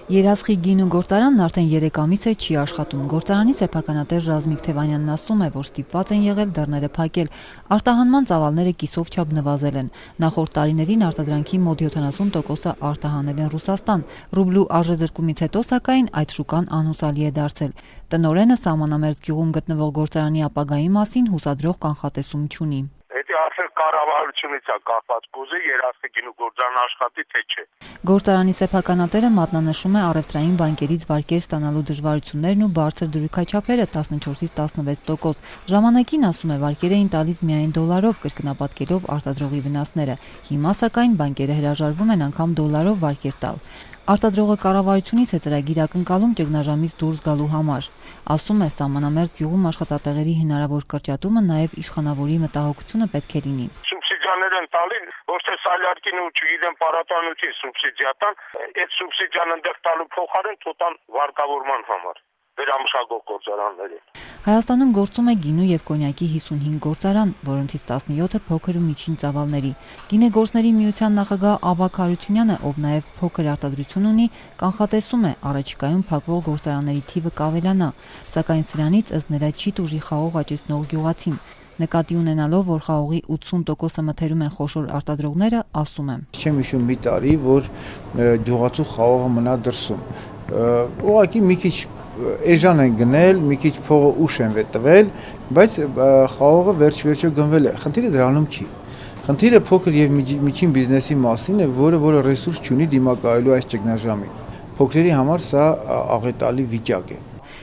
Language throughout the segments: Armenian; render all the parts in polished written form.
Երասխի գինու գործարանն արդեն 3 ամիս է չի աշխատում։ Գործարանի սեփականատեր Ռազմիկ Թևանյանն ասում է, որ ստիպված են եղել դռները փակել։ Արտահանման ծավալները կիսով չափ նվազել են։ Նախորդ տարիներին արտադրանքի մոտ 70%-ը արտահանել են Ռուսաստան։ Ռուբլու արժեզրկումից հետո, սակայն, այդ շուկան անհուսալի է դարձել։ Տնօրենը Սահմանամերձ գյուղում գտնվող գործարանի ապագայի մասին հուսադրող կանխատեսում չունի։ Կառավարությունից է կախված կուզի Երասխի գինու գործարանը աշխատի թե չէ։ Գործարանի սեփականատերը մատնանշում է առևտրային բանկերից վարկեր ստանալու դժվարություններն ու բարձր դրույքաչափերը 14-ից 16%։ Ժամանակին, ասում է, վարկեր էին տալիս միայն դոլարով, կրկնապատկելով արտադրողի վնասները։ Հիմա, սակայն, բանկերը հրաժարվում են անգամ դոլարով վարկեր տալ։ Արտադրողը կառավարությունից է ծրագիր ակնկալում ճգնաժամից դուրս գալու համար։ Ասում է, Սահմանամերձ գյուղում աշխատատեղերի հնարավոր կրճատումը նաև իշխանավորի մտահոգությունը պետք է լինի։ Սուբսիդիաներ են տալի, ոչ թե սալյարկին ու չգիտեմ պարատանյութի սուբսիդիա տան, այդ սուբսիդիան ընդեղ տալու փոխարեն թոտան վարկավորման համար վերամշակող գործարանների։ Հայաստանում գործում է գինու եւ կոնյակի 55 գործարան, որոնցից 17-ը փոքր ու միջին ծավալների։ Գինեգործների միության նախագահ Ավագ Հարությունյանը, ով նաեւ փոքր արտադրություն ունի, կանխատեսում է, առաջիկայում փակվող գործարանների թիվը կավելանա, սակայն սրանից ըստ նրա չի տուժի խաղող աճեցնող գյուղացին։ Նկատի ունենալով, որ խաղողի 80%-ը մթերում են խոշոր արտադրողները, ասում է. Չեմ հիշում մի տարի, որ գյուղացու խաղողը մնա դրսում։ Ուղղակի մի քիչ էժան են գնել, մի քիչ փողը ուշ են տվել, բայց խաղողը վերջ-վերջո գնվել է։ Խնդիրը դրանում չի։ Խնդիրը փոքր եւ միջին բիզնեսի մասին է, որը ռեսուրս չունի դիմակայելու այս ճգնաժամին։ Փոքրերի համար սա աղետալի վիճակ է։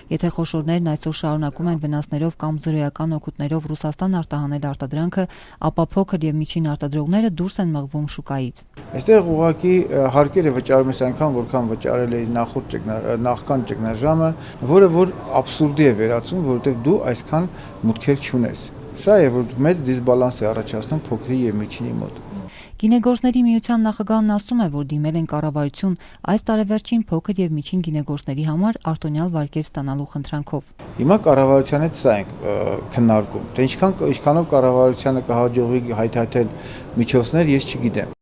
Եթե խոշորներն այսօր շարունակում են վնասներով կամ զրոյական օգուտներով Ռուսաստան արտահանել արտադրանքը, ապա փոքր եւ միջին արտադրողները դուրս են մղվում շուկայից։ Այստեղ ուղղակի հարկերը վճարում ես այնքան, որքան վճարել էի նախքան ճգնաժամը, որը որ աբսուրդի է վերածում, որովհետեւ դու այսքան մուտքեր չունես։ Սա է, որ մեծ դիսբալանս է առաջացնում փոքրի եւ միջինի մոտ։ Գինեգործների միության նախագահն ասում է, որ դիմել են կառավարություն այս տարեվերջին փոքր եւ միջին գինեգործների համար արտոնյալ վարկեր ստանալու խնդրանքով։ Հիմա կառավարության հետ սա ենք քննարկում։ Թե ինչքանով կառավարությանը կհաջողվի հայթայթել միջոցներ, ես չգիտեմ։